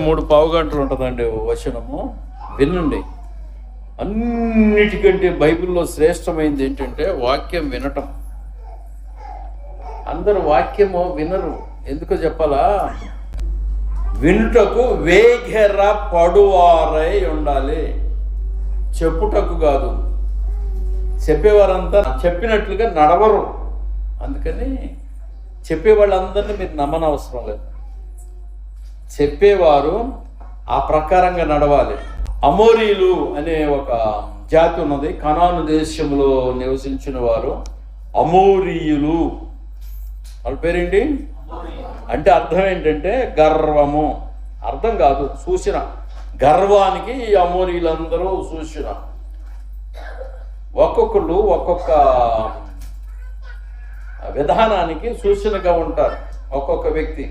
3 గంటలు ఉంటుందండి వచనము, వినండి. అన్నిటికంటే బైబిల్లో శ్రేష్టమైనది ఏంటంటే వాక్యం వినటం. అందరూ వాక్యము వినరు, ఎందుకో చెప్పాలా? వినుటకు వేగెర పడువారై ఉండాలి, చెప్పుటకు కాదు. చెప్పేవారంతా చెప్పినట్లుగా నడవరు. అందుకని చెప్పేవాళ్ళందరినీ మీరు నమ్మనవసరం లేదు. చెప్పేవారు ఆ ప్రకారంగా నడవాలి. అమోరీలు అనే ఒక జాతి ఉన్నది, కనాను దేశంలో నివసించిన వారు అమోరీయులు. వాళ్ళ పేరేంటి అంటే అర్థం ఏంటంటే గర్వము. అర్థం కాదు, సూచన. గర్వానికి ఈ అమోరీలందరూ సూచన. ఒక్కొక్కళ్ళు ఒక్కొక్క విధానానికి సూచనగా ఉంటారు. ఒక్కొక్క వ్యక్తి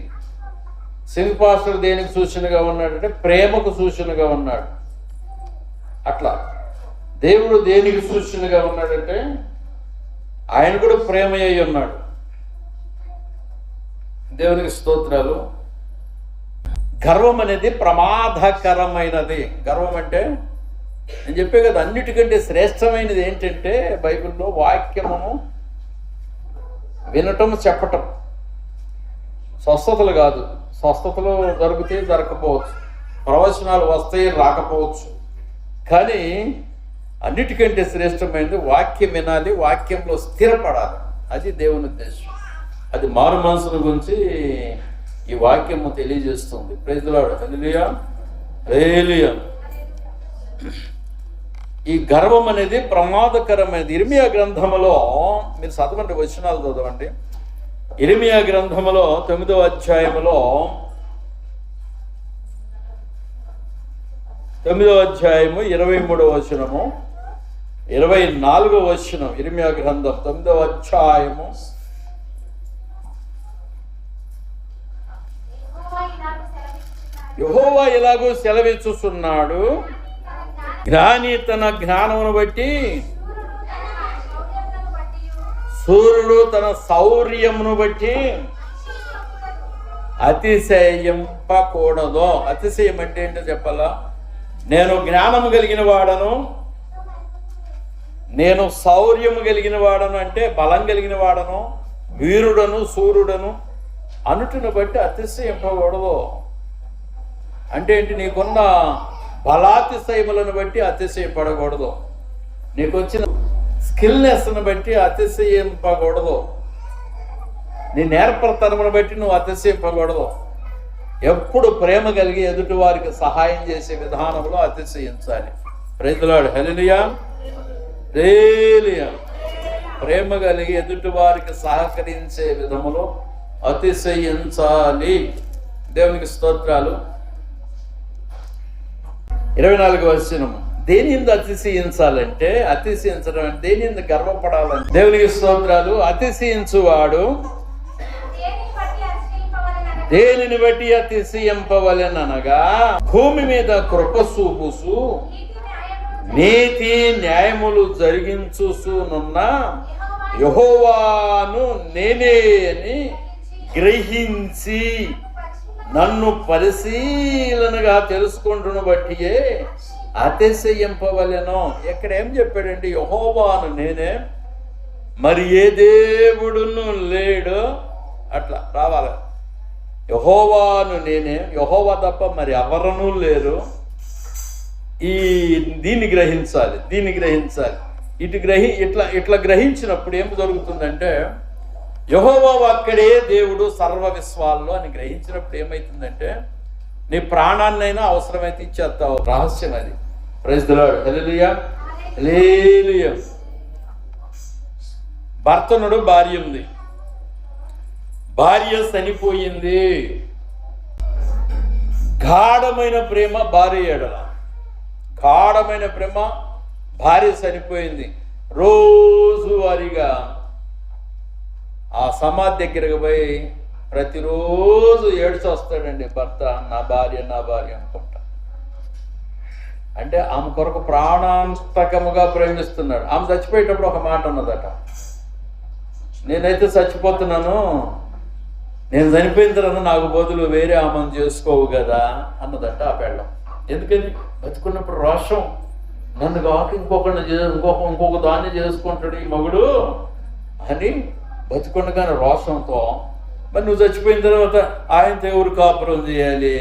సింగ్ పాస్టర్ దేనికి సూచనగా ఉన్నాడంటే ప్రేమకు సూచనగా ఉన్నాడు. అట్లా దేవుడు దేనికి సూచనగా ఉన్నాడంటే ఆయన కూడా ప్రేమ అయి ఉన్నాడు. దేవునికి స్తోత్రాలు. గర్వం అనేది ప్రమాదకరమైనది. గర్వం అంటే నేను చెప్పే కదా, అన్నిటికంటే శ్రేష్టమైనది ఏంటంటే బైబిల్లో వాక్యమును వినటం, చెప్పటం. స్వస్థతలు కాదు, స్వస్థతలు జరుగుతాయి, జరగకపోవచ్చు, ప్రవచనాలు వస్తాయి, రాకపోవచ్చు. కానీ అన్నిటికంటే శ్రేష్టమైనది వాక్యం వినాలి, వాక్యంలో స్థిరపడాలి. అది దేవుని ఉద్దేశం. అది మారు మనసుల గురించి ఈ వాక్యము తెలియజేస్తుంది. Praise the Lord. Hallelujah, hallelujah. ఈ గర్వం అనేది ప్రమాదకరమైనది. ఇర్మియా గ్రంథములో మీరు చదవండి, వచనాలు చదవండి. ఇర్మియా గ్రంథములో 9వ అధ్యాయములో 9వ అధ్యాయము 23వ వచనము, 24వ వచనం. ఇర్మియా గ్రంథం 9వ అధ్యాయము. యెహోవా ఇలాగూ సెలవిచ్చుచున్నాడు, జ్ఞాని తన జ్ఞానమును బట్టి, సూర్యుడు తన శౌర్యమును బట్టి అతిశయింపకూడదు. అతిశయం అంటే ఏంటో చెప్పాలా? నేను జ్ఞానము కలిగిన వాడను, నేను శౌర్యము కలిగిన వాడను అంటే బలం కలిగిన వాడను, వీరుడను, సూర్యుడను అనుటిని బట్టి అతిశయింపకూడదు. అంటే ఏంటి? నీకున్న బలాతిశయములను బట్టి అతిశయపడకూడదు, నీకు వచ్చిన స్కిల్నెస్ను బట్టి అతిశయింపకూడదు, నీ నేర్పరతనమును బట్టి నువ్వు అతిశయింపకూడదు. ఎప్పుడు ప్రేమ కలిగి ఎదుటి వారికి సహాయం చేసే విధానంలో అతిశయించాలి. Praise the Lord. Hallelujah, hallelujah. ప్రేమ కలిగి ఎదుటి వారికి సహకరించే విధములో అతిశయించాలి. దేవునికి స్తోత్రాలు. 24వ వచనం. దేని మీద అతిశయించాలంటే, అతిశయించడం అంటే దేని మీద గర్వపడాలంటే, దేవునికి స్తోత్రాలు. అతిశయించువాడు దేనిని బట్టి అతిశయింపవలెననగా, భూమి మీద కృప చూపుసు నీతి న్యాయములు జరిగించుసునున్న యెహోవాను నేనే అని గ్రహించి నన్ను పరిశీలనగా తెలుసుకుంటున్న బట్టియే అతిశయింపవలెను. ఇక్కడ ఏం చెప్పాడండి? యెహోవాను నేనే, మరి ఏ దేవుడును లేడు. అట్లా రావాలి. యెహోవాను నేనే, యెహోవా తప్ప మరి ఎవరనూ లేరు. దీన్ని గ్రహించాలి, దీన్ని గ్రహించాలి. ఇట్లా గ్రహించినప్పుడు ఏం జరుగుతుందంటే, యెహోవా ఒక్కడే దేవుడు సర్వ విశ్వాల్లో అని గ్రహించినప్పుడు ఏమవుతుందంటే, నీ ప్రాణాన్నైనా అవసరమైతే ఇచ్చేస్తావు. రహస్యం అది. Praise the Lord. Hallelujah, hallelujah. భర్తనుడు భార్య ఉంది, భార్య చనిపోయింది. గాఢమైన ప్రేమ భార్య ఎడల, గాఢమైన ప్రేమ. భార్య చనిపోయింది. రోజువారీగా ఆ సమాధి దగ్గరకు పోయి ప్రతిరోజు ఏడ్చి వస్తాడండి భర్త. నా భార్య, నా భార్య అనుకుంటా. అంటే ఆమె కొరకు ప్రాణాంతకముగా ప్రేమిస్తున్నాడు. ఆమె చచ్చిపోయేటప్పుడు ఒక మాట ఉన్నదట, నేనైతే చచ్చిపోతున్నాను, నేను చనిపోయిన తర్వాత నాకు బదులు వేరే ఆమెను చేసుకోవు కదా అన్నదంట ఆ పెళ్ళం. ఎందుకని? బతుకున్నప్పుడు రోషం, నన్ను కాక ఇంకొక దాన్ని చేసుకుంటాడు ఈ మగుడు అని బతుకుండగానే రోషంతో. మరి నువ్వు చచ్చిపోయిన తర్వాత ఆయనతో ఎవరు కాపురం చేయాలి?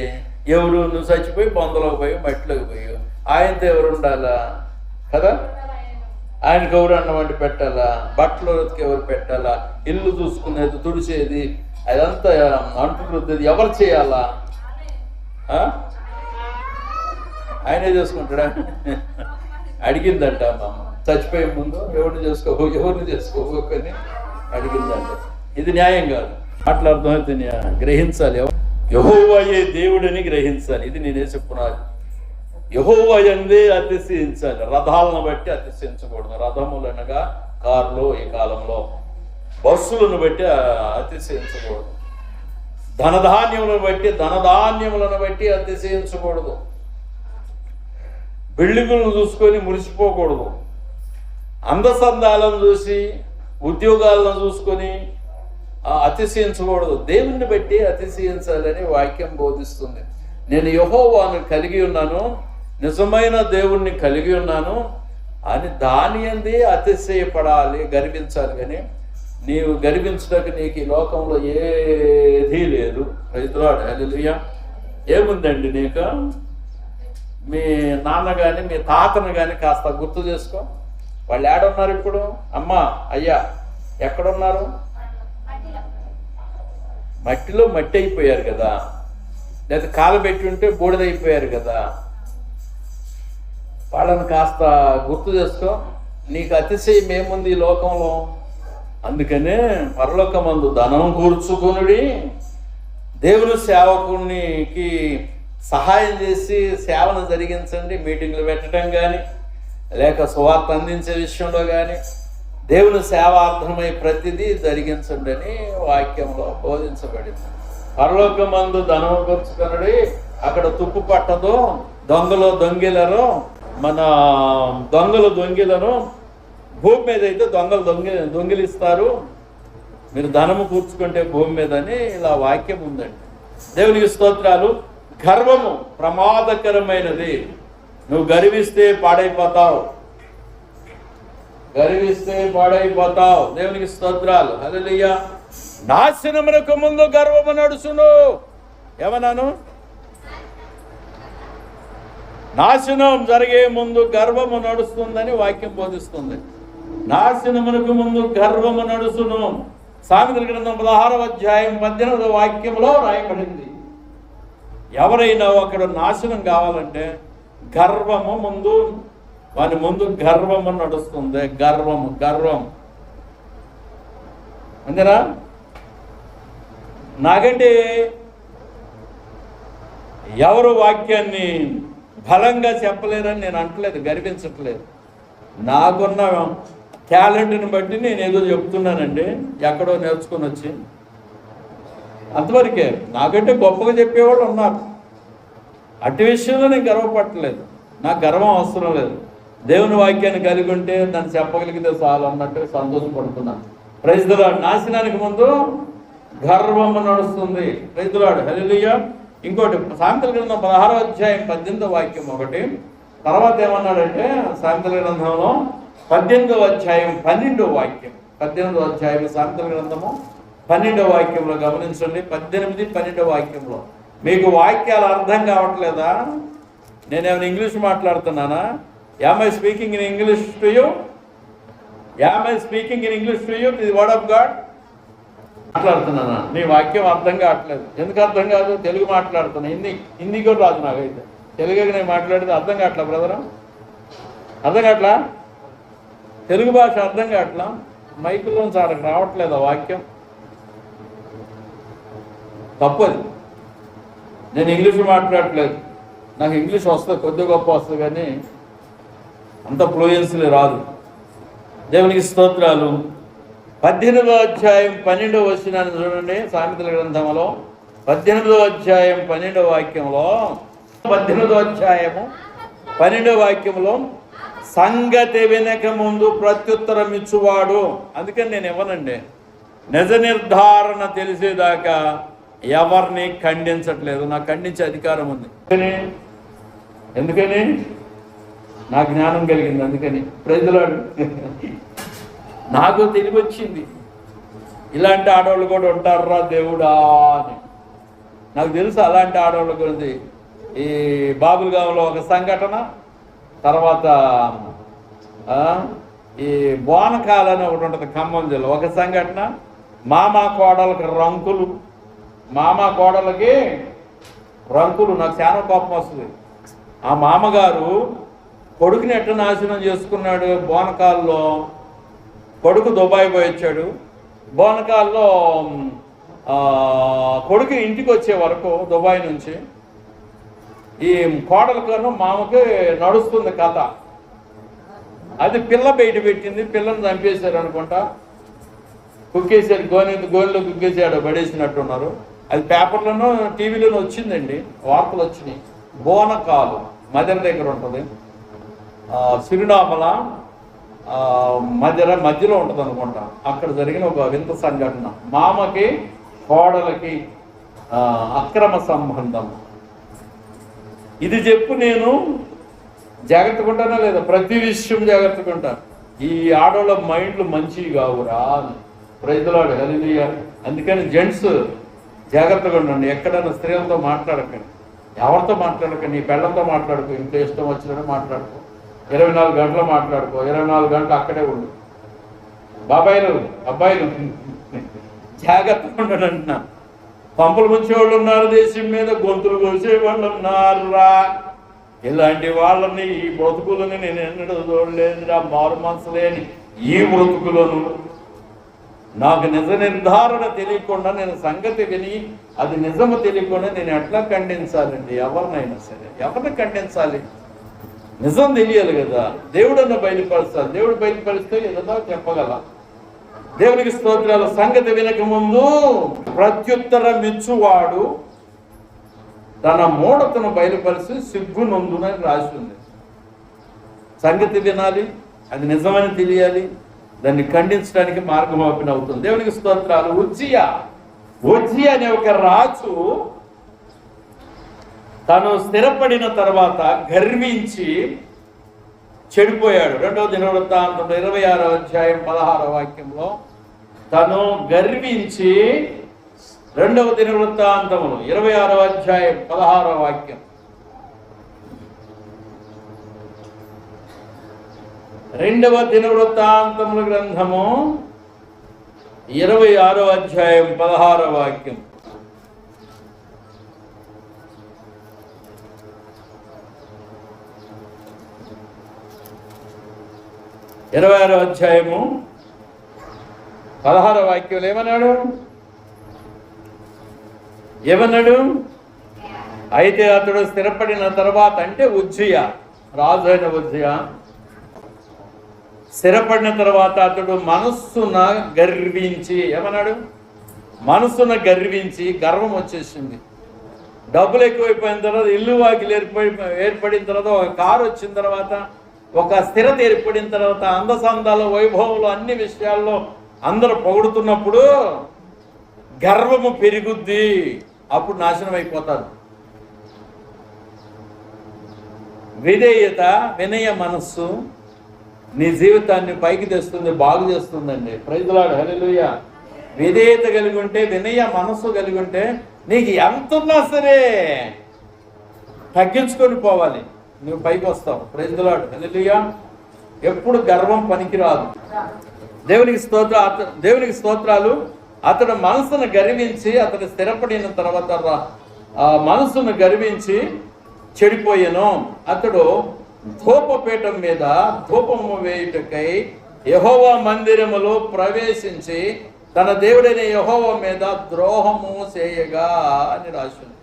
ఎవరు? నువ్వు చచ్చిపోయి బొందలోకి పోయి మట్టిలోకి పోయి ఆయనతో ఎవరు ఉండాలా కదా? ఆయనకి ఎవరు అన్నం వండి పెట్టాలా? బట్టలు ఎవరు పెట్టాలా? ఇల్లు చూసుకునేది, తుడిచేది, అదంతా అంటు రుద్దేది ఎవరు చేయాలా? ఆయనే చేసుకుంటాడా? అడిగిందంట అమ్మ చచ్చిపోయే ముందు, ఎవరిని చేసుకోకని అడిగిందంట. ఇది న్యాయం కాదు. మాటలు అర్థమైతే గ్రహించాలి. యెహోవాయే దేవుడని గ్రహించాలి. ఇది నేనే చెప్పున్నాను. యెహోవా యందే అతిశయించాలి. రథాలను బట్టి అతిశయించకూడదు. రథములు అనగా కార్లు, ఈ కాలంలో బస్సులను బట్టి అతిశయించకూడదు. ధనధాన్యములను బట్టి అతిశయించకూడదు. బిల్డింగులను చూసుకొని మురిసిపోకూడదు. అందసందాలను చూసి, ఉద్యోగాలను చూసుకొని అతిశయించకూడదు. దేవుణ్ణి బట్టి అతిశయించాలని వాక్యం బోధిస్తుంది. నేను యెహోవాను కలిగి ఉన్నాను, నిజమైన దేవుణ్ణి కలిగి ఉన్నాను అని దాని యందే అతిశయపడాలి, గర్వించాలి. కానీ నీవు గర్వించడానికి నీకు ఈ లోకంలో ఏదీ లేదు. రైతులాడు హల్లెలూయా. ఏముందండి నీకు? మీ నాన్న కానీ మీ తాతను కానీ కాస్త గుర్తు చేసుకో. వాళ్ళు ఏడున్నారు ఇప్పుడు? అమ్మా, అయ్యా ఎక్కడున్నారు? మట్టిలో మట్టి అయిపోయారు కదా, లేదా కాలబెట్టి ఉంటే బూడిదైపోయారు కదా. వాళ్ళని కాస్త గుర్తు చేసుకో. నీకు అతిశయం ఏముంది ఈ లోకంలో? అందుకనే పరలోకమందు ధనం కూర్చుకునుడి, దేవుని సేవకునికి సహాయం చేసి సేవను జరిగించండి. మీటింగ్లు పెట్టడం కానీ, లేక సువార్త అందించే విషయంలో కానీ, దేవుని సేవార్థమై ప్రతిదీ జరిగించండి అని వాక్యంలో బోధించబడింది. పరలోకమందు ధనము కూర్చుకునుడి, అక్కడ తుప్పు పట్టదు, దొంగలు దొంగిలను. భూమి మీద అయితే దొంగిలిస్తారు, మీరు ధనము కూర్చుకుంటే భూమి మీద అని ఇలా వాక్యం ఉందండి. దేవునికి స్తోత్రాలు. గర్వము ప్రమాదకరమైనది. నువ్వు గర్విస్తే పాడైపోతావు. దేవునికి స్తోత్రాలు. హల్లెలూయా. నాశనమునకు ముందు గర్వము నడుచును. ఏమన్నాను? నాశనం జరిగే ముందు గర్వము నడుస్తుందని వాక్యం బోధిస్తుంది. నాశనమునకు ముందు గర్వము నడుచును. సామెతల గ్రంథం 16వ అధ్యాయం 18వ వాక్యంలో రాయబడింది. ఎవరైనా ఒకడు నాశనం కావాలంటే గర్వము ముందు, వాని ముందు గర్వము నడుస్తుంది. గర్వం అంతేనా? నాకంటే ఎవరు వాక్యాన్ని బలంగా చెప్పలేరని నేను అంటలేదు, గర్వించట్లేదు. నాకున్న టాలెంట్ని బట్టి నేను ఏదో చెప్తున్నానండి, ఎక్కడో నేర్చుకుని వచ్చి. అంతవరకే. నాకంటే గొప్పగా చెప్పేవాళ్ళు ఉన్నారు. అటు విషయంలో నేను గర్వపట్టలేదు. నాకు గర్వం అవసరం లేదు. దేవుని వాక్యాన్ని కలిగి ఉంటే దాన్ని చెప్పగలిగితే చాలు అన్నట్టు సంతోషపడుతున్నాను. Praise the lord. నాశనానికి ముందు గర్వము నడుస్తుంది. Praise the Lord. హల్లెలూయా. ఇంకోటి సామెతల గ్రంథం 16వ అధ్యాయం 18వ వాక్యం ఒకటి. తర్వాత ఏమన్నాడంటే సామెతల గ్రంథంలో 18వ అధ్యాయం 12వ వాక్యం. 18వ అధ్యాయం సామెతల గ్రంథము 12వ వాక్యంలో గమనించండి. 18, 12వ వాక్యంలో. మీకు వాక్యాలు అర్థం కావట్లేదా? నేనేమైనా English మాట్లాడుతున్నానా? Am I speaking in English to you? The word of God? మాట్లాడుతున్నానా? నీ వాక్యం అర్థం కావట్లేదు. ఎందుకు అర్థం కాదు? తెలుగు మాట్లాడుతున్నా. హిందీ కూడా రాదు నాకైతే. తెలుగుకి నేను మాట్లాడితే అర్థం కావట్లా బ్రదరా? అర్థం కావట్లా? తెలుగు భాష అర్థం కావట్లా? మైకులోంచి ఆడకు రావట్లేదు ఆ వాక్యం. తప్పది. నేను ఇంగ్లీష్ మాట్లాడట్లేదు. నాకు ఇంగ్లీష్ వస్తుంది, కొద్ది గొప్ప వస్తుంది, కానీ అంత ఫ్లూయెన్సీ రాదు. దేవునికి స్తోత్రాలు. 18వ అధ్యాయం 12వ వచనాన్ని చూడండి. సామెతల గ్రంథంలో 18వ అధ్యాయం 12వ వాక్యంలో 18వ అధ్యాయము 12వ వాక్యంలో సంగతి వినక ముందు ప్రత్యుత్తరం ఇచ్చువాడు. అందుకని నేను ఇవ్వనండి. నిజ నిర్ధారణ తెలిసేదాకా ఎవరిని ఖండించట్లేదు. నాకు ఖండించే అధికారం ఉంది. ఎందుకని నా జ్ఞానం కలిగింది. అందుకని ప్రజలాడు నాకు తెలివి వచ్చింది. ఇలాంటి ఆడవాళ్ళు కూడా ఉంటారా దేవుడా అని నాకు తెలుసు. అలాంటి ఆడవాళ్ళ గురించి ఈ బాబులగాంలో ఒక సంఘటన, తర్వాత ఈ బోనకాలని ఒకటి ఉంటుంది ఖమ్మం జిల్లా, ఒక సంఘటన. మామ కోడలకి రంకులు, మామ కోడలకి రంకులు. నాకు చాలా కోపం వస్తుంది. ఆ మామగారు కొడుకుని ఎట్లా నాశనం చేసుకున్నాడు. బోనకాల్లో కొడుకు దుబాయ్ పోయి వచ్చాడు. బోనకాల్లో కొడుకు ఇంటికి వచ్చే వరకు దుబాయ్ నుంచి ఈ కోడలకను మామకి నడుస్తుంది కథ. అది పిల్ల బయట పెట్టింది, పిల్లని చంపేశారు అనుకుంటా, కుక్కేసాడు, గోనెలో కుక్కేసాడు, పడేసినట్టున్నారు. అది పేపర్లోనూ టీవీలోనూ వచ్చిందండి, వార్తలు వచ్చినాయి. బోనకాలు మదర్ దగ్గర ఉంటుంది, సిరినామల మధ్యలో ఉంటుంది అనుకుంటా. అక్కడ జరిగిన ఒక వింత సంఘటన. మామకి కోడలకి అక్రమ సంబంధం. ఇది చెప్పు, నేను జాగ్రత్తగా ఉంటానా లేదా? ప్రతి విషయం జాగ్రత్తగా ఉంటాను. ఈ ఆడవాళ్ళ మైండ్లు మంచివి కావురా అని ప్రైజ్లాడు. హల్లెలూయా. అందుకని జెంట్స్ జాగ్రత్తగా ఉండండి. ఎక్కడైనా స్త్రీలతో మాట్లాడకండి, ఎవరితో మాట్లాడకండి. నీ పెళ్ళంతో మాట్లాడుకో, ఇంట్లో ఇష్టం వచ్చినట్టు మాట్లాడుకో, 24 గంటలు మాట్లాడుకో, 24 గంటలు అక్కడే ఉండు. బాబాయిలు అబ్బాయిలు జాగ్రత్తగా ఉండడు అంటున్నా. పంపులు ముంచేవాళ్ళు ఉన్నారు దేశం మీద, గొంతులు కోసేవాళ్ళు ఉన్నారా. ఇలాంటి వాళ్ళని, ఈ బ్రతుకులని నేను ఎన్నడూ చూడలేదురా. మారు మనసు లేని ఈ బ్రతుకులను నాకు నిజ నిర్ధారణ తెలియకుండా, నేను సంగతి విని అది నిజము తెలియకుండా నేను ఎట్లా ఖండించాలండి? ఎవరినైనా సరే ఎవరిని ఖండించాలి? నిజం తెలియాలి కదా. దేవుడన్న బయలుపరుస్తాడు. దేవుడు బయలుపరిస్తే ఏదో చెప్పగల. దేవునికి స్తోత్రాలు. సంగతి వినక ముందు ప్రత్యుత్తరం ఇచ్చువాడు తన మూఢతను బయలుపరిచి సిగ్గునందునని రాసి ఉంది. సంగతి వినాలి, అది నిజమని తెలియాలి, దాన్ని ఖండించడానికి మార్గం ఓపెన్ అవుతుంది. దేవునికి స్తోత్రాలు. ఉజ్జియా అనే ఒక రాజు తను స్థిరపడిన తర్వాత గర్వించి చెడిపోయాడు. 2వ దినవృత్తాంతం 26వ అధ్యాయం 16వ వాక్యంలో తను గర్వించి, 2వ దినవృత్తాంతములు 26వ అధ్యాయం 16వ వాక్యం, 2వ దినవృత్తాంతముల గ్రంథము 26వ అధ్యాయం 16వ వాక్యం. ఇరవై 26వ అధ్యాయము 16వ వాక్యంలో ఏమన్నాడు? అయితే అతడు స్థిరపడిన తర్వాత, అంటే ఉజ్జియా, రాజు అయిన ఉజ్జియా స్థిరపడిన తర్వాత అతడు మనస్సున గర్వించి, ఏమన్నాడు? మనస్సున గర్వించి, గర్వం వచ్చేసింది. డబ్బులు ఎక్కువైపోయిన తర్వాత, ఇల్లు వాకిలు ఏర్పడిన తర్వాత, ఒక కారు వచ్చిన తర్వాత, ఒక స్థిరత ఏర్పడిన తర్వాత, అందసందాలు, వైభవంలో, అన్ని విషయాల్లో అందరూ పొగుడుతున్నప్పుడు గర్వము పెరుగుద్ది. అప్పుడు నాశనం అయిపోతారు. విధేయత, వినయ మనస్సు నీ జీవితాన్ని పైకి తెస్తుంది, బాగు చేస్తుందండి. Praise Lord. హల్లెలూయా. విధేయత కలిగి ఉంటే, వినయ మనస్సు కలిగి ఉంటే, నీకు ఎంత ఉన్నా సరే తగ్గించుకొని పోవాలి, నువ్వు పైకి వస్తావు. Praise Lord. హల్లెలూయా. ఎప్పుడు గర్వం పనికిరాదు. దేవునికి స్తోత్రాలు. అతడు మనసును గర్వించి, అతడు స్థిరపడిన తర్వాత మనసును గర్వించి చెడిపోయాను. అతడు ధూపపీఠం మీద ధూపము వేయుటకై యెహోవా మందిరములో ప్రవేశించి తన దేవుడైన యెహోవా మీద ద్రోహము చేయగా అని రాసింది.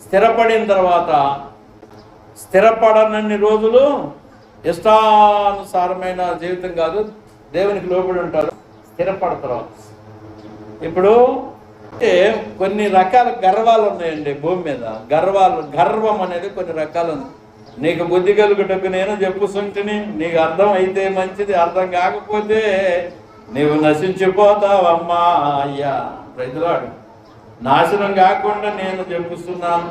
స్థిరపడిన తర్వాత, స్థిరపడనన్ని రోజులు ఇష్టానుసారమైన జీవితం కాదు, దేవునికి లోబడి ఉంటారు. స్థిరపడతారు. ఇప్పుడు అంటే కొన్ని రకాల గర్వాలు ఉన్నాయండి భూమి మీద. గర్వం అనేది కొన్ని రకాలు ఉంది. నీకు బుద్ధి కలుగుటకు నేను చెప్పుకుంటుని, నీకు అర్థం అయితే మంచిది, అర్థం కాకపోతే నీవు నశించిపోతావమ్మా అయ్యా. రైతులాడు నాశనం కాకుండా నేను చెప్పుస్తున్నాను.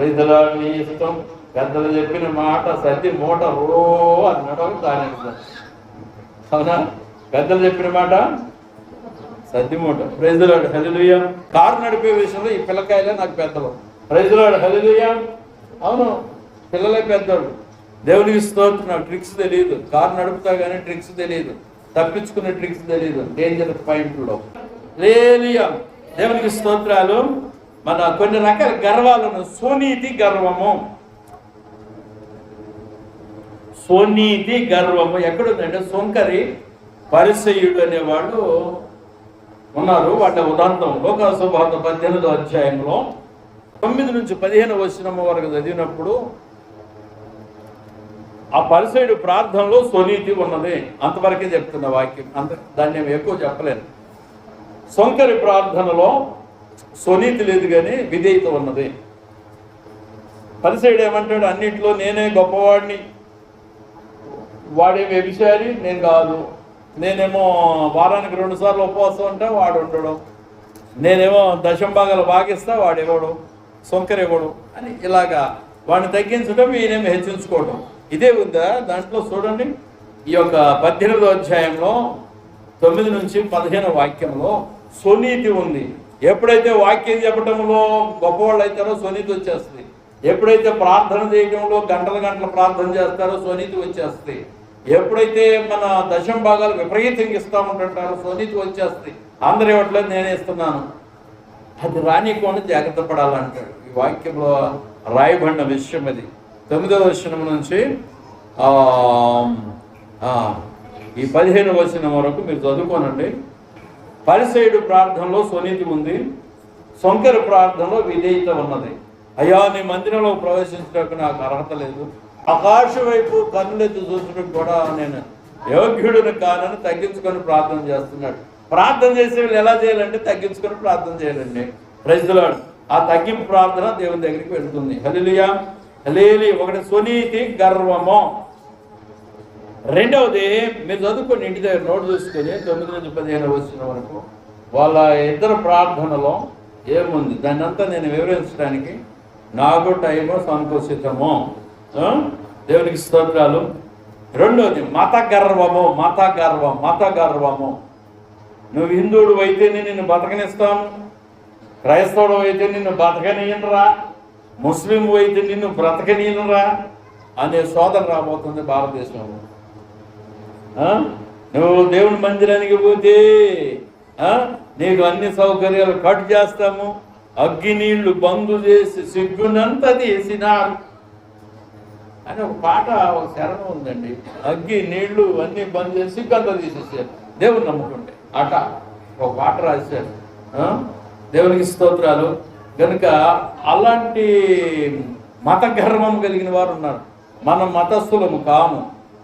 రైతులాడు నీ ఇష్టం. పెద్దలు చెప్పిన మాట సద్ది మూట రో అన్నాడు దాని అవునా? పెద్దలు చెప్పిన మాట సద్ది మూట. ప్రైజులాడు హల్లెలూయా. కారు నడిపే విషయంలో ఈ పిల్లకాయలే నాకు పెద్దలు. ప్రైజులాడు హల్లెలూయా. అవును, పిల్లలే పెద్దలు. దేవునికి స్తోత్రం. నాకు ట్రిక్స్ తెలియదు, కారు నడుపుతా కానీ ట్రిక్స్ తెలియదు, తప్పించుకునే ట్రిక్స్ తెలియదు డేంజర్ పాయింట్లో. హల్లెలూయా. దేవునికి స్తోత్రాలు. మన కొన్ని రకాల గర్వాలను, స్వనీతి గర్వము. స్వనీతి గర్వము ఎక్కడుందంటే సొంకరి పరిసయ్యుడు అనేవాడు ఉన్నారు. వాళ్ళ ఉదాంతం లోకాసు వార్త 18వ అధ్యాయంలో 9 నుంచి 15 వచనం వరకు చదివినప్పుడు ఆ పరిసయ్యుడు ప్రార్థనలో స్వనీతి ఉన్నది. అంతవరకే చెప్తున్న వాక్యం, దాన్ని నేను ఎక్కువ చెప్పలేను. సొంకరి ప్రార్థనలో స్వనీతి లేదు కానీ విధేయత ఉన్నది. పరిసయ్యుడు ఏమంటాడు? అన్నింటిలో నేనే గొప్పవాడిని, వాడే వ్యభిచారి, నేను కాదు. నేనేమో వారానికి 2 సార్లు ఉపవాసం అంటే వాడు ఉండడం, నేనేమో దశంభాగాలు భాగిస్తా వాడు ఇవ్వడం, సొంకర ఇవ్వడం అని ఇలాగా వాడిని తగ్గించడం, ఈయనేమో హెచ్చించుకోవడం. ఇదే ఉందా దాంట్లో? చూడండి, ఈ యొక్క 18వ అధ్యాయంలో 9 నుంచి 15 వాక్యంలో స్వనీతి ఉంది. ఎప్పుడైతే వాక్యం చెప్పడంలో గొప్పవాళ్ళు అవుతారో స్వనీతి వచ్చేస్తుంది. ఎప్పుడైతే ప్రార్థన చేయడంలో గంటల గంటల ప్రార్థన చేస్తారో స్వనీతి వచ్చేస్తుంది. ఎప్పుడైతే మన దశంభాగాలు విపరీతంగా ఇస్తూ ఉంటుంటారో స్వనీతి వచ్చేస్తుంది. అందరూ ఇవ్వట్లేదు, నేనే ఇస్తున్నాను. అది రానికుండా జాగ్రత్త పడాలంటాడు. ఈ వాక్యంలో రాయబడిన విషయం అది. 9వ వచనం నుంచి ఈ 15వ వచనం వరకు మీరు చదువుకోనండి. పరిసయ్యుడు ప్రార్థనలో స్వనీతి ఉంది, సొంకర ప్రార్థనలో విధేయత ఉన్నది. అయ్యా, నీ మందిరంలో ప్రవేశించడానికి నాకు అర్హత లేదు, ఆకాశం వైపు కన్నులెత్తి చూసడానికి కూడా నేను యోగ్యుడిని కానని తగ్గించుకొని ప్రార్థన చేస్తున్నాడు. ప్రార్థన చేసే వాళ్ళు ఎలా చేయాలంటే తగ్గించుకొని ప్రార్థన చేయాలండి. Praise the lord. ఆ తగ్గింపు ప్రార్థన దేవుని దగ్గరికి వెళ్తుంది. హల్లెలూయా. హల్లెలూయా. ఒకటి స్వనీతి గర్వము. రెండవది మీరు చదువుకొని ఇంటి దగ్గర నోటు చూసుకొని 9 నుంచి 15 వచ్చిన వరకు వాళ్ళ ఇద్దరు ప్రార్థనలో ఏముంది దాన్ని అంతా నేను వివరించడానికి నాకు టైము సంకోచితము. దేవునికి స్తోత్రాలు. రెండోది మత గర్వము. మత గర్వము. నువ్వు హిందువుడు అయితేనే నిన్ను బతకనిస్తాను, క్రైస్తవుడు అయితే నిన్ను బతకనీయనరా, ముస్లిం అయితే నిన్ను బ్రతకనీయనరా అనే శోధన రాబోతుంది భారతదేశంలో. నువ్వు దేవుని మందిరానికి పోతే నీకు అన్ని సౌకర్యాలు కట్ చేస్తాము, అగ్గి నీళ్లు బంద్ చేసి సిగ్గునంతా తీసినారు అని ఒక పాట, ఒక శరణం ఉందండి. అగ్గి నీళ్లు అన్నీ బంద్ చేసి సిగ్గంతా తీసేసారు దేవుని నమ్ముకుంటే అట ఒక పాట రాశారు. దేవునికి స్తోత్రాలు. కనుక అలాంటి మత గర్వం కలిగిన వారు ఉన్నారు. మనం మతస్థులము కాము,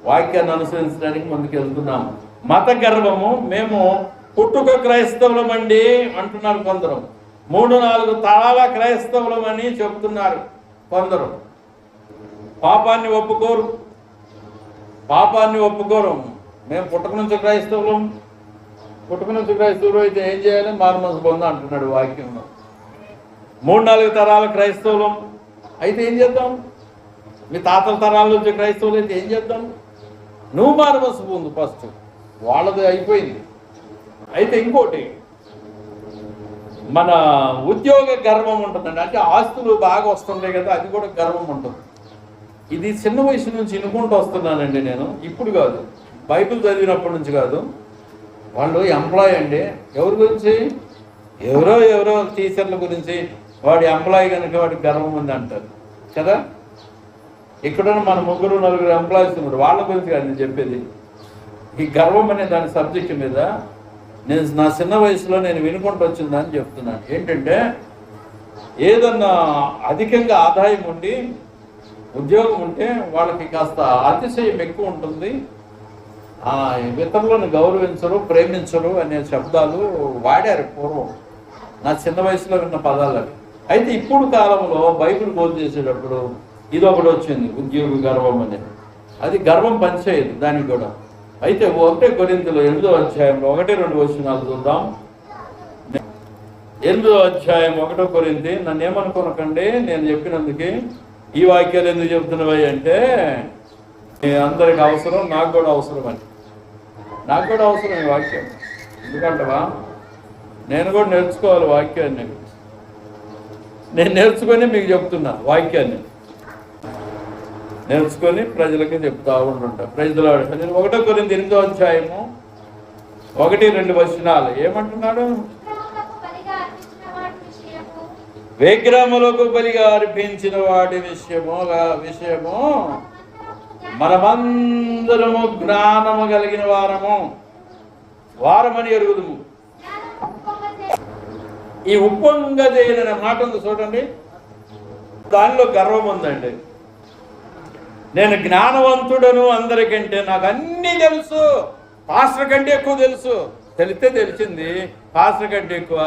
వాక్యాన్ని అనుసరించడానికి ముందుకు వెళ్తున్నాము. మత గర్వము, మేము పుట్టుక క్రైస్తవులమండి అంటున్నారు కొందరు, 3-4 తరాల క్రైస్తవులమని చెప్తున్నారు కొందరు. పాపాన్ని ఒప్పుకోరు. మేము పుట్టుక నుంచి క్రైస్తవులు అయితే ఏం చేయాలి? మారుమనసు పొంద అంటున్నాడు వాక్యంలో. 3-4 తరాల క్రైస్తవులం అయితే ఏం చేద్దాం? మీ తాతల తరాల నుంచి క్రైస్తవులు అయితే ఏం చేద్దాం? నువ్వు మారుమనసు పొందు ఫస్ట్, వాళ్ళది అయిపోయింది. అయితే ఇంకోటి, మన ఉద్యోగ గర్వం ఉంటుందండి. అంటే ఆస్తులు బాగా వస్తుంటాయి కదా, అది కూడా గర్వం ఉంటుంది. ఇది చిన్న వయసు నుంచి వినుకుంటూ వస్తున్నానండి నేను, ఇప్పుడు కాదు, బైబిల్ చదివినప్పటి నుంచి కాదు. వాళ్ళు ఎంప్లాయ్ అండి. ఎవరి గురించి? ఎవరో టీచర్ల గురించి. వాడి ఎంప్లాయ్ కనుక వాడికి గర్వం ఉంది అంటారు కదా. ఇక్కడ మన 3-4 ఎంప్లాయీస్ ఉన్నారు, వాళ్ళ గురించి కాదు నేను చెప్పేది. ఈ గర్వం అనే దాని సబ్జెక్ట్ మీద నేను నా చిన్న వయసులో నేను వినుకుంటూ వచ్చిందని చెప్తున్నాను. ఏంటంటే, ఏదన్నా అధికంగా ఆదాయం ఉండి ఉద్యోగం ఉంటే వాళ్ళకి కాస్త అతిశయం ఎక్కువ ఉంటుంది. ఇతరులను గౌరవించరు, ప్రేమించరు అనే శబ్దాలు వాడారు పూర్వం. నా చిన్న వయసులో విన్న పదాలు అవి. అయితే ఇప్పుడు కాలంలో బైబిల్ బోధ చేసేటప్పుడు ఇది ఒకటి వచ్చింది, ఉద్యోగ గర్వం అనేది. అది గర్వం పనిచేయదు దానికి కూడా. అయితే 1 కొరింథీయులు 8వ అధ్యాయంలో 1-2 వచనాలు చూద్దాం. 8వ అధ్యాయం 1 కొరింథీ. నన్ను ఏమనుకోనకండి, నేను చెప్పినందుకు ఈ వాక్యాలు ఎందుకు చెప్తున్నవి అంటే అందరికి అవసరం, నాకు కూడా అవసరం అని. నాకు కూడా అవసరం ఈ వాక్యం. ఎందుకంటవా, నేను కూడా నేర్చుకోవాలి వాక్యాన్ని. నేను నేర్చుకొని మీకు చెప్తున్నా వాక్యాన్ని, నేర్చుకొని ప్రజలకి చెప్తా ఉంటుంటా. ప్రజలాడు నేను 1 కొరింథీ 8వ అధ్యాయము 1-2 వచనాలు ఏమంటున్నాడు? విగ్రహములకు బలిగా అర్పించిన వాడి విషయము మనమందరము జ్ఞానము కలిగిన వారమని ఎరుగుదుము. ఈ ఉప్పొంగదేననే మాట ఉంది చూడండి, దానిలో గర్వం ఉందండి. నేను జ్ఞానవంతుడను అందరికంటే, నాకు అన్నీ తెలుసు, పాస్టర్ కంటే ఎక్కువ తెలుసు. తెలిసింది పాస్టర్ కంటే ఎక్కువ.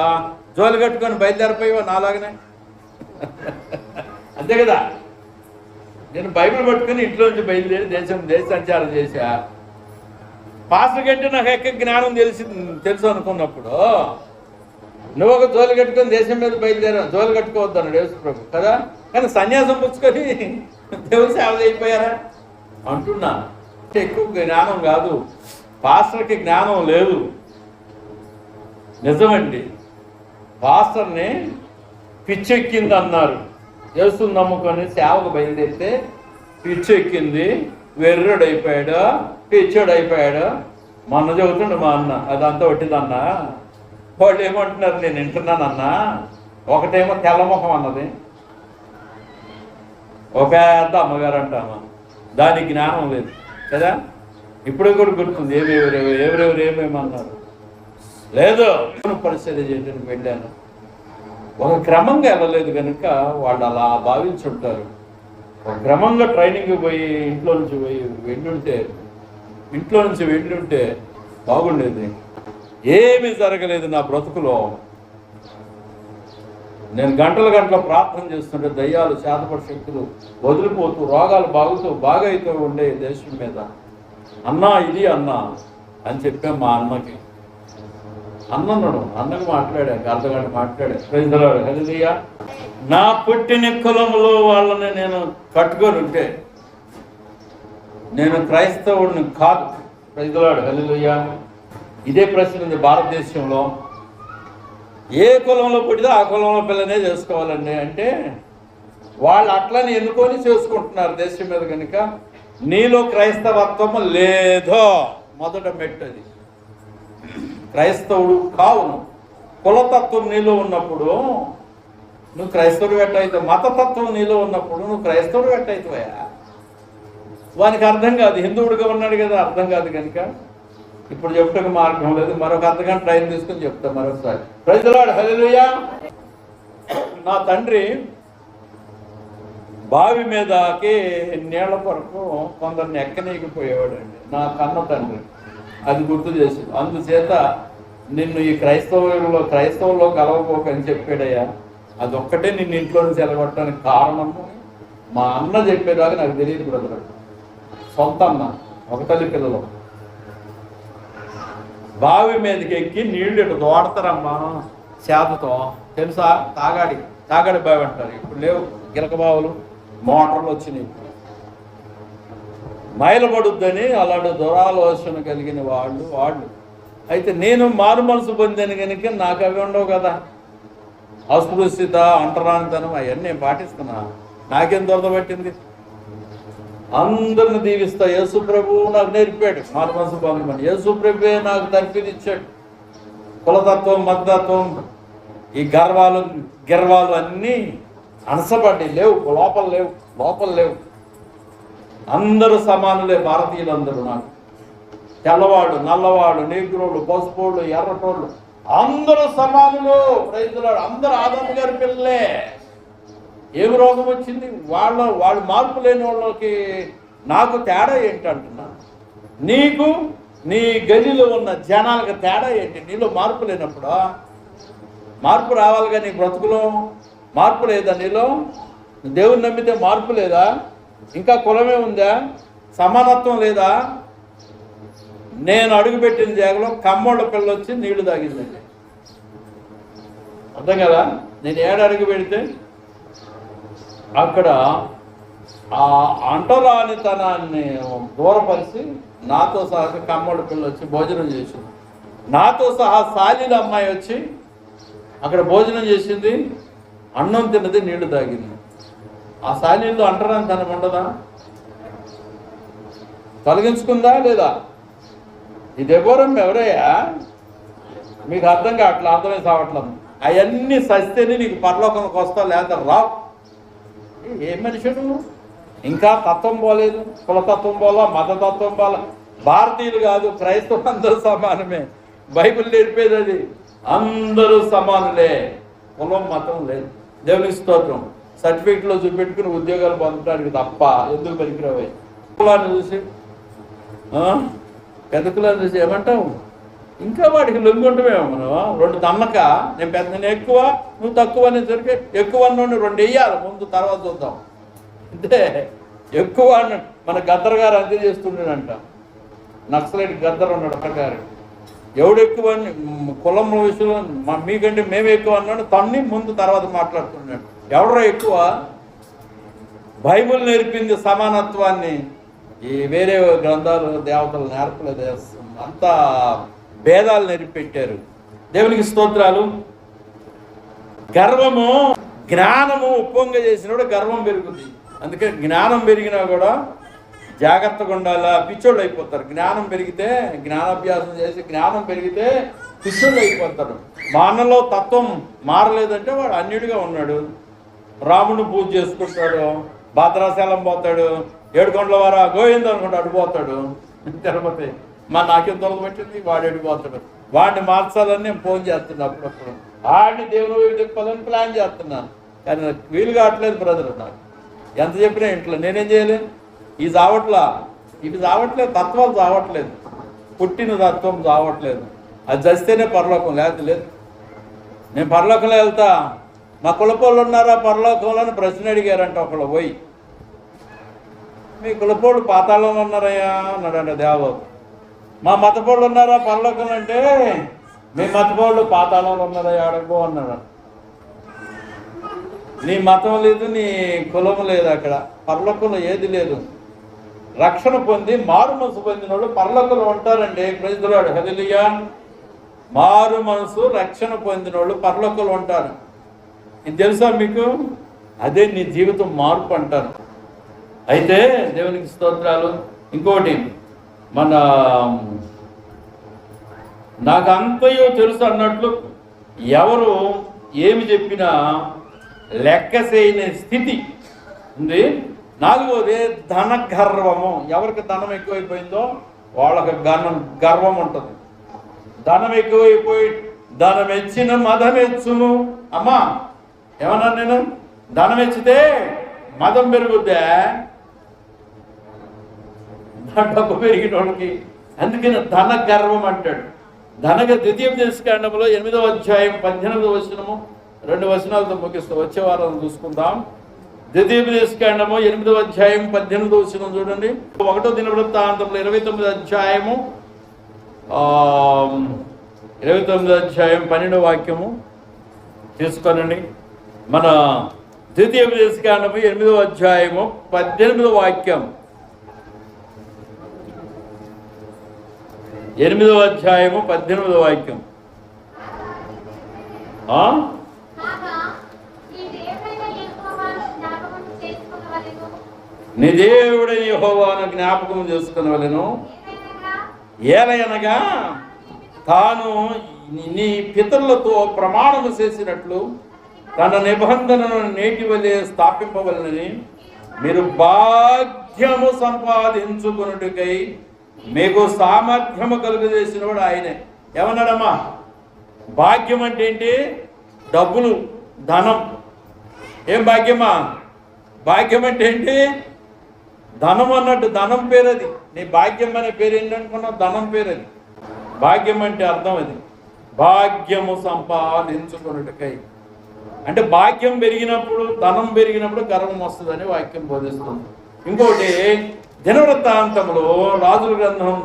జోలు కట్టుకొని బయలుదేరిపోయావా నాలాగనే? అంతే కదా. నేను బైబిల్ పట్టుకుని ఇంట్లో నుంచి బయలుదేరి దేశ సంచారం చేశా. పాస్టర్ కంటే నాకు ఎక్క జ్ఞానం తెలుసు అనుకున్నప్పుడు నువ్వు ఒక జోలు కట్టుకొని దేశం మీద బయలుదేరా. జోలు కట్టుకోవద్దు అన్నాడు యేసు ప్రభు కదా. కానీ సన్యాసం పుచ్చుకొని దేవుని సేవ అయిపోయారా అంటున్నా. ఎక్కువ జ్ఞానం కాదు, పాస్టర్కి జ్ఞానం లేదు. నిజమండి, పాస్టర్ని పిచ్చెక్కింది అన్నారు. యేసుని నమ్ముకొని సేవకు బయలుదేరితే పిచ్చెక్కింది, వెర్రుడైపోయాడు, పిచ్చోడైపోయాడు. మొన్న చెబుతుండు మా అన్న, అదంతా ఒట్టిదన్నా. వాళ్ళు ఏమంటున్నారు, నేను వింటున్నానన్నా. ఒకటేమో తెల్లముఖం అన్నది, ఒక పెద్ద అమ్మగారు అంటామా, దానికి జ్ఞానం లేదు కదా. ఇప్పుడు కూడా గుర్తుంది ఎవరెవరు ఏమేమన్నారు. లేదు, పరిస్థితి చేయడానికి వెళ్ళాను. ఒక క్రమంగా వెళ్ళలేదు కనుక వాళ్ళు అలా భావించుంటారు. ఒక క్రమంగా ట్రైనింగ్ పోయి ఇంట్లో నుంచి వెళ్ళుంటే బాగుండేది. ఏమీ జరగలేదు నా బ్రతుకులో. నేను గంటల ప్రార్థన చేస్తుంటే దయ్యాలు, శాతపడి శక్తులు వదిలిపోతూ, రోగాలు బాగా అయితే ఉండే దేశం మీద. అన్నా ఇది అన్నా అని చెప్పాం మా అన్నకి. అన్నన్నాడు, అన్నకి మాట్లాడాను, అర్ధగంట మాట్లాడాను. ప్రజలాడు హల్లెలూయా. నా పుట్టిన కులంలో వాళ్ళని నేను కట్టుకొని ఉంటే నేను క్రైస్తవుడిని కాదు. ప్రజలాడు హల్లెలూయా. ఇదే ప్రశ్న ఉంది భారతదేశంలో. ఏ కులంలో పుట్టిదో ఆ కులంలో పిల్లనే చేసుకోవాలండి అంటే వాళ్ళు అట్లని ఎన్నుకొని చేసుకుంటున్నారు దేశం మీద. కనుక నీలో క్రైస్తవత్వము లేదో మొదట మెట్టది. క్రైస్తవుడు కావును. కులతత్వం నీలో ఉన్నప్పుడు నువ్వు క్రైస్తవుడు వెట్టయితే, మతతత్వం నీలో ఉన్నప్పుడు నువ్వు క్రైస్తవుడు వెట్టయితవయా. వానికి అర్థం కాదు, హిందువుడిగా ఉన్నాడు కదా, అర్థం కాదు. కనుక ఇప్పుడు చెప్పుటకు మార్గం లేదు. మరొక అర్ధగంట టైం తీసుకొని చెప్తా మరొకసారి. ప్రైజ్ ది లార్డ్, హల్లెలూయా. నా తండ్రి బావి మీదకి నీళ్ల కొరకు కొందరిని ఎక్కనీయకపోయేవాడు అండి, నా కన్న తండ్రి. అది గుర్తు చేసి, అందుచేత నిన్ను ఈ క్రైస్తవుల్లో కలవపోకని చెప్పాడయ్యా. అదొక్కటే నిన్ను ఇంట్లో నుంచి ఎలగొట్టడానికి కారణము మా అన్న చెప్పేదాకా నాకు తెలియదు బ్రదర్. సొంత అన్న, ఒక తల్లి పిల్లలు బావి మీదకి ఎక్కి నీళ్లు ఇటు దోడతారమ్మా చేతతో. తెలుసా, తాగాడి బావి అంటారు. ఇప్పుడు లేవు, గిలక బావులు, మోటార్లు వచ్చినాయి. మైలపడుద్దని అలాంటి దురాలోచన కలిగిన వాళ్ళు. అయితే నేను మారు మనసు పొందాను కనుక నాకు అవి ఉండవు కదా. అస్పృశ్యత, అంటరానితనం అవన్నీ నేను పాటిస్తున్నా. నాకేం దొరదబట్టింది? అందరిని దీవిస్తా. యేసు ప్రభువు నాకు నేర్పాడు మారు మనసు పొందమని. యేసు ప్రభువే నాకు తర్ఫీదిచ్చాడు. కులతత్వం, మతతత్వం, ఈ గర్వాలు అన్నీ అనసపడ్డాయి. లేవు, లోపల లేవు. అందరూ సమానులే. భారతీయులందరూ నాకు, తెల్లవాడు, నల్లవాడు, నీగ్రోళ్ళు, పసుపోళ్ళు, ఎర్రటోళ్ళు అందరూ సమానులు. రైతులాడు అందరూ ఆదమ్మ గారి పిల్లలే. ఏమి రోగం వచ్చింది? వాళ్ళు మార్పు లేని వాళ్ళకి నాకు తేడా ఏంటి అంటున్నా. నీకు నీ గదిలో ఉన్న జనాలకు తేడా ఏంటి? నీలో మార్పు లేనప్పుడు మార్పు రావాలిగా. నీ బ్రతుకులో మార్పు లేదా? నీలో దేవుని నమ్మితే మార్పు లేదా? ఇంకా కులమే ఉందా? సమానత్వం లేదా? నేను అడుగుపెట్టిన జాగలో కమ్మోళ్ళ పిల్ల వచ్చి నీళ్లు తాగిందండి. అర్థం కదా? నేను ఏడు అడుగు పెడితే అక్కడ ఆ అంటరానితనాన్ని దూరపరిచి నాతో సహా కమ్మోళ్ళ పిల్ల వచ్చి భోజనం చేసింది. నాతో సహా సాలీల అమ్మాయి వచ్చి అక్కడ భోజనం చేసింది, అన్నం తిన్నది, నీళ్లు తాగింది. ఆ సాలీల్లో అంటరానితనం ఉండదా? తొలగించుకుందా లేదా? ఈ దెబోరం ఎవరయ్యా? మీకు అర్థం కావట్లా, అర్థమై సావట్లేదు. అవన్నీ సస్తేనే నీకు పరలోకంలోకి వస్తావు, లేదా రావు. ఏం మనిషి నువ్వు? ఇంకా తత్వం పోలేదు, కులతత్వం పోలా, మతతత్వం పోలా. భారతీయులు కాదు, క్రైస్తవులు అందరూ సమానమే. బైబిల్ నేర్పేది అది, అందరూ సమానులే, కులం మతం లేదు. దేవునికి స్తోత్రం. సర్టిఫికెట్లో చూపెట్టుకుని ఉద్యోగాలు పొందడానికి తప్ప ఎందుకు పనికిరావు? కులాన్ని చూసి, పెద్ద కులాన్ని చూసి ఏమంటావు? ఇంకా వాడికి లొంగుంటామేమో మనం. రెండు తన్నక నేను ఎక్కువ, నువ్వు తక్కువ అనేసరికి ఎక్కువ అన్నోడిని రెండు వేయాలి ముందు, తర్వాత చూద్దాం. అంటే ఎక్కువ మన గద్దర్ గారు అంతే చేస్తుండేనంట. నక్సలైట్ గద్దర్ ఉన్నాడు అక్కగారు. ఎవడు ఎక్కువ కులం విషయంలో మీకంటే మేము ఎక్కువ అన్నాడు, తన్ని ముందు తర్వాత మాట్లాడుతున్నాడు. ఎవడరా ఎక్కువ? బైబిల్ నేర్పింది సమానత్వాన్ని, ఈ వేరే గ్రంథాలు దేవతలు నేర్పలేదు. అంతా భేదాలు నేర్పెట్టారు. దేవునికి స్తోత్రాలు. గర్వము, జ్ఞానము ఉప్పొంగ చేసినప్పుడు గర్వం పెరుగుతుంది. అందుకే జ్ఞానం పెరిగినా కూడా జాగ్రత్తగా ఉండాలా, పిచ్చోళ్ళు అయిపోతారు. జ్ఞానం పెరిగితే, జ్ఞానాభ్యాసం చేసి జ్ఞానం పెరిగితే పిచ్చోళ్ళు అయిపోతారు. మా అన్నలో తత్వం మారలేదంటే వాడు అన్యుడిగా ఉన్నాడు. రాముడిని పూజ చేసుకుంటాడు, భద్రాచలం పోతాడు, ఏడుకొండల వారా గోవింద అనుకుంటూ అడిపోతాడు. తిరుపతి నాకేం తొలగబెట్టింది, వాడు అడిపోతాడు. వాడిని మార్చాలని నేను ఫోన్ చేస్తున్నాను అప్పుడప్పుడు. వాడిని దేవుని తిప్పాలని ప్లాన్ చేస్తున్నాను, కానీ నాకు వీలు కావట్లేదు బ్రదర్. నాకు ఎంత చెప్పినా ఇంట్లో నేనేం చేయలేను. ఇవి చావట్లేదు, తత్వాలు చావట్లేదు, పుట్టిన తత్వం చావట్లేదు. అది చస్తేనే పరలోకం, లేకపోతే లేదు. నేను పరలోకంలో వెళ్తా, మా కులపోళ్ళు ఉన్నారా పరలోకంలో అని ప్రశ్న అడిగారంట ఒకళ్ళు పోయి. మీ కులపోళ్ళు పాతాళంలో ఉన్నారయ్యా అన్నాడంట దేవలోకం. మా మతపోళ్ళు ఉన్నారా పరలోకంలో అంటే, మీ మతపోళ్ళు పాతాళంలో ఉన్నారయ్యా అడగబో అన్నాడు. నీ మతం లేదు, నీ కులం లేదు, అక్కడ పరలోకంలో ఏది లేదు. రక్షణ పొంది మారు మనసు పొందిన వాళ్ళు పరలోకంలో ఉంటారండి. ప్రజలాడు హల్లెలూయా. మారు మనసు రక్షణ పొందిన వాళ్ళు పరలోకంలో ఉంటారు. ఇది తెలుసా మీకు? అదే నీ జీవితం మార్పు అంటారు. అయితే దేవునికి స్తోత్రాలు. ఇంకోటి, మన నాకు అంతయో తెలుసు అన్నట్లు ఎవరు ఏమి చెప్పినా లెక్క చేయని స్థితి ఉంది. నాలుగోది ధన గర్వము. ఎవరికి ధనం ఎక్కువైపోయిందో వాళ్ళకి గర్వం ఉంటుంది. ధనం ఎక్కువైపోయి ధనం ఎచ్చిన మదం ఎచ్చును. అమ్మా ఏమన్నా నేను? ధనం ఎచ్చితే మదం పెరుగుద్దా? డబ్బు పెరిగిన వాళ్ళకి. అందుకని ధన గర్వం అంటాడు. ద్వితీయోపదేశకాండంలో 8వ అధ్యాయం 18వ వచనము, 2 వచనాలతో ముగిస్తాం, వచ్చే వారం చూసుకుందాం. ద్వితీయోపదేశకాండము 8వ అధ్యాయం 18వ వచనం చూడండి. 1వ దినవృత్తాంతంలో 29వ అధ్యాయము 12వ వాక్యము తీసుకోనండి. మన ద్వితీయోపదేశకాండము 8వ అధ్యాయము 18వ వాక్యం. 8వ అధ్యాయము 18వ వాక్యం. నీ దేవుడైన యెహోవాను జ్ఞాపకం చేసుకునవలెను. ఏలయనగా తాను నీ పితరులతో ప్రమాణము చేసినట్లు తన నిబంధనను నేటి వలె స్థాపింపవలనని మీరు భాగ్యము సంపాదించుకున్నట్టుకై మీకు సామర్థ్యము కలుగజేసినవాడు ఆయనే. ఏమన్నాడమ్మా? భాగ్యం అంటే ఏంటి? డబ్బులు, ధనం. ఏం భాగ్యమా? భాగ్యం అంటే ఏంటి? ధనం అన్నట్టు. ధనం పేరు అది. నీ భాగ్యం అనే పేరు ఏంటనుకున్నావు? ధనం పేరు అది. భాగ్యం అంటే అర్థం అది. భాగ్యము సంపాదించుకున్నట్టుకై అంటే భాగ్యం పెరిగినప్పుడు, ధనం పెరిగినప్పుడు గర్వం వస్తుందని వాక్యం బోధిస్తుంది. ఇంకోటి దినవృత్తాంతములో, రాజుల గ్రంథం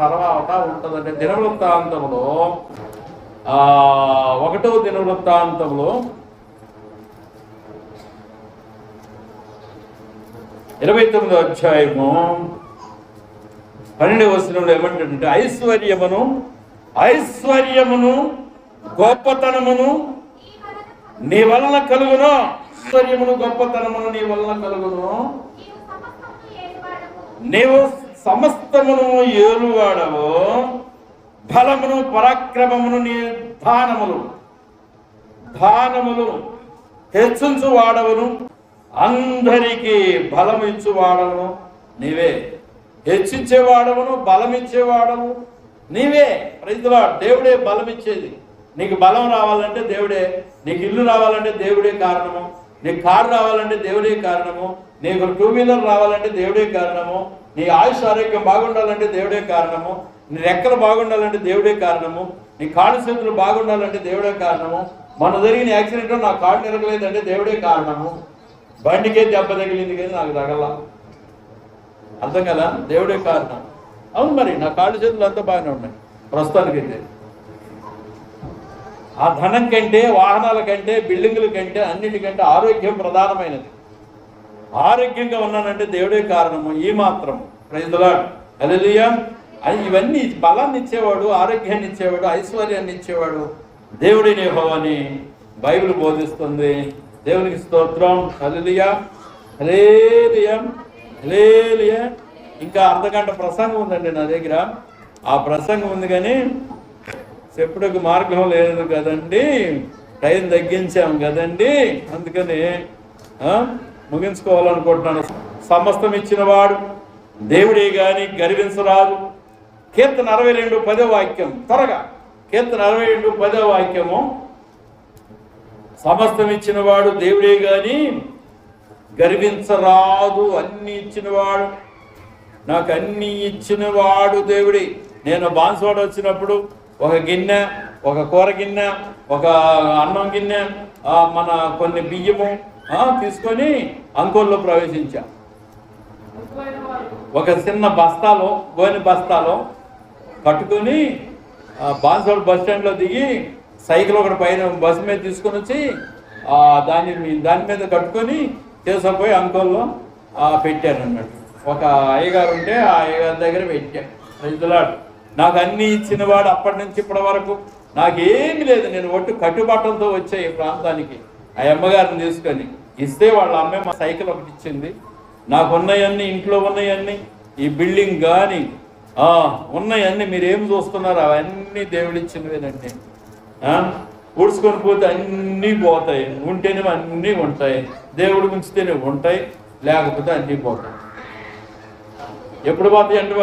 తర్వాత ఉంటుందంటే దినవృత్తాంతంలో 1వ దినవృత్తాంతంలో 29వ అధ్యాయము 12వ వచనంలో ఏమంటుంటే ఐశ్వర్యమును గొప్పతనమును నీ వలన కలుగును. ఐశ్వర్యమును గొప్పతనమును నీ వలన కలుగును. నీవు సమస్తమును ఏలువాడవు. బలమును పరాక్రమమును నీ దానములు హెచ్చించు వాడవును. అందరికీ బలం ఇచ్చువాడవును నీవే. హెచ్చించేవాడవును, బలం ఇచ్చేవాడవు నీవే. Praise the lord. దేవుడే బలం ఇచ్చేది. నీకు బలం రావాలంటే దేవుడే, నీకు ఇల్లు రావాలంటే దేవుడే కారణము, నీకు కారు రావాలంటే దేవుడే కారణము, నీకు 2 వీలర్ రావాలంటే దేవుడే కారణము, నీ ఆయుష్ ఆరోగ్యం బాగుండాలంటే దేవుడే కారణము, నీ రెక్కలు బాగుండాలంటే దేవుడే కారణము, నీ కాళ్ళు చేతులు బాగుండాలంటే దేవుడే కారణము, మన జరిగిన యాక్సిడెంట్లో నా కాళ్ళు తిరగలేదంటే దేవుడే కారణము, బండికే దెబ్బ తగిలింది కానీ నాకు తగల, అర్థం కదా, దేవుడే కారణం. అవును, మరి నా కాళ్ళు చేతులు అంతా బాగానే ఉన్నాయి ప్రస్తుతానికైతే. ఆ ధనం కంటే, వాహనాల కంటే, బిల్డింగుల కంటే, అన్నిటికంటే ఆరోగ్యం ప్రధానమైనది. ఆరోగ్యంగా ఉన్నానంటే దేవుడే కారణము. ఈ మాత్రం. Praise the Lord. హల్లెలూయా. ఇవన్నీ బలాన్ని ఇచ్చేవాడు, ఆరోగ్యాన్ని ఇచ్చేవాడు, ఐశ్వర్యాన్ని ఇచ్చేవాడు దేవుడిని యెహోవాని బైబిల్ బోధిస్తుంది. దేవునికి స్తోత్రం. హల్లెలూయా, హల్లెలూయా, హల్లెలూయా. ఇంకా అర్ధగంట ప్రసంగం ఉందండి నా దగ్గర. ఆ ప్రసంగం ఉంది కానీ చెప్పుటకు మార్గం లేదు కదండి, టైం తగ్గించాం కదండి, అందుకని ముగించుకోవాలనుకుంటున్నాను. సమస్తం ఇచ్చినవాడు దేవుడే గాని గర్వించరాదు. కీర్తన 62:10 త్వరగా. కీర్తన 62:10 సమస్తం ఇచ్చినవాడు దేవుడే గాని గర్వించరాదు. అన్ని ఇచ్చినవాడు, నాకు అన్ని ఇచ్చినవాడు దేవుడే. నేను బాన్స్వాడ వచ్చినప్పుడు ఒక గిన్నె, ఒక కూర గిన్నె, ఒక అన్నం గిన్నె, మన కొన్ని బియ్యము తీసుకొని అంకోల్లో ప్రవేశించా. ఒక చిన్న బస్తాలో, గోనె బస్తాలో కట్టుకొని బాన్స్వాడ బస్ స్టాండ్లో దిగి సైకిల్ ఒకటి పైన బస్సు మీద తీసుకొని వచ్చి దాని మీద కట్టుకొని తీసుకుపోయి అంకోల్లో పెట్టాను అన్నట్టు. ఒక అయ్యగారు ఉంటే ఆ అయ్యగారి దగ్గర పెట్టాను. Praise the lord. నాకు అన్నీ ఇచ్చినవాడు అప్పటి నుంచి ఇప్పటి వరకు నాకేమీ లేదు. నేను ఒట్టు కట్టుబాటలతో వచ్చా ఈ ప్రాంతానికి. ఆ అమ్మగారిని తీసుకొని ఇస్తే వాళ్ళ అమ్మాయి మా సైకిల్ ఒకటి ఇచ్చింది. నాకు ఉన్నాయన్నీ, ఇంట్లో ఉన్నాయన్నీ, ఈ బిల్డింగ్ కానీ ఉన్నాయన్నీ మీరు ఏం చూస్తున్నారు అవన్నీ దేవుడిచ్చినవేనండి. ఊడ్చుకొని పోతే అన్నీ పోతాయి, ఉంటేనే అన్నీ ఉంటాయి, దేవుడు ఉంచితేనే ఉంటాయి, లేకపోతే అన్నీ పోతాయి. ఎప్పుడు పోతాయి అంటే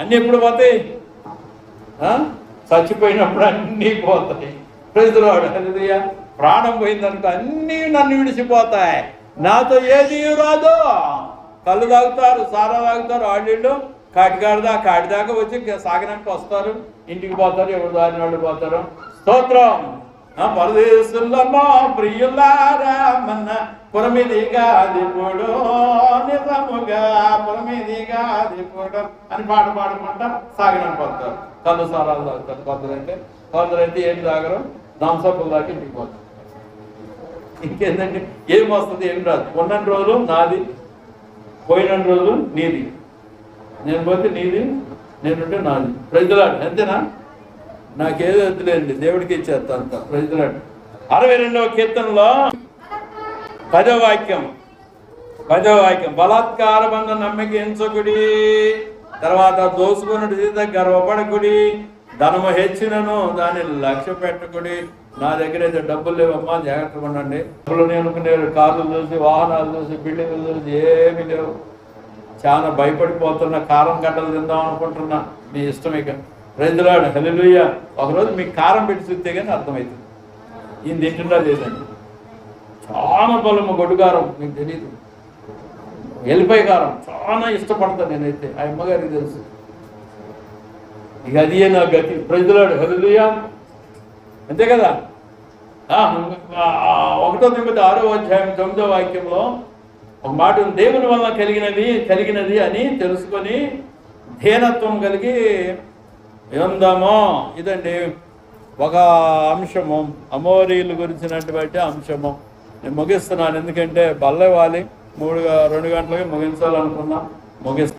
అన్నీ ఎప్పుడు పోతాయి? చచ్చిపోయినప్పుడు అన్నీ పోతాయి. Praise the Lord. హల్లెలూయా. ప్రాణం పోయిందనుకో అన్నీ నన్ను విడిచిపోతాయి, నాతో ఏది రాదు. కళ్ళు తాగుతారు, సారా తాగుతారు, ఆళ్ళు కాటి దాకా వచ్చి సాగినట్టు వస్తారు, ఇంటికి పోతారు, ఎవరు దాని వాళ్ళు పోతారు. స్తోత్రం. పరదేశులమ్మా ప్రియులారా మన్న పురమిదిగా దిపుడు నిజముగా పురమిదిగా దిపుడు అని పాట పాడుకుంటా సాగినట్టు పోతారు. కళ్ళు సారాలు తాగుతారు. కొందరైతే ఏం తాగరు, దంసప్పులు దాకా ఇంటికి పోతారు. ఇంకేంటంటే ఏం వస్తుంది, ఏం రాదు. ఉన్న రోజులు నాది, పోయిన రోజులు నీది. నేను పోతే నీది, నేనుంటే నాది. Praise the lord. అంతేనా? నాకేదో వద్దులేండి, దేవుడికి ఇచ్చేస్తా అంత. Praise the lord. 62వ కీర్తనలో 10వ వాక్యం బలాత్కార బంధ నమ్మిక ఎంచకుడి, తర్వాత దోసుకున్నది గర్వపడకుడి, ధనము హెచ్చినను దాన్ని లక్ష్య పెట్టకుడి. నా దగ్గర అయితే డబ్బులు లేవమ్మా, జాగ్రత్తగా ఉండండి. డబ్బులు అనుకునే కార్లు చూసి, వాహనాలు చూసి, బిల్డింగ్లు చూసి ఏమీ లేవు. చాలా భయపడిపోతున్నా, కారం గడ్డలు తిందాం అనుకుంటున్నా. మీ ఇష్టం ఇక. Praise the Lord. హల్లెలూయా. ఒకరోజు మీకు కారం పెట్టి చూస్తే కానీ అర్థమవుతుంది ఈయన తింటుందా లేదండి. చాలా బలము గొడ్డుకారం, మీకు తెలియదు. ఎల్లిపాయ కారం చాలా ఇష్టపడతాను నేనైతే. ఆ అమ్మగారికి తెలుసు. ఇక అది నా గతి. Praise the Lord. హల్లెలూయా. అంతే కదా. 1 తిమోతి 6వ అధ్యాయం 9వ వాక్యంలో ఒక మాట ఉంది, దేవుని వలన కలిగినది అని తెలుసుకొని ధీనత్వం కలిగి ఉందామో. ఇదండి ఒక అంశము, అమోరీల గురించినటువంటి అంశము. నేను ముగిస్తున్నాను, ఎందుకంటే బల్లె వాలి 2 గంటలకి ముగించాలనుకున్నా. ముగిస్తాను.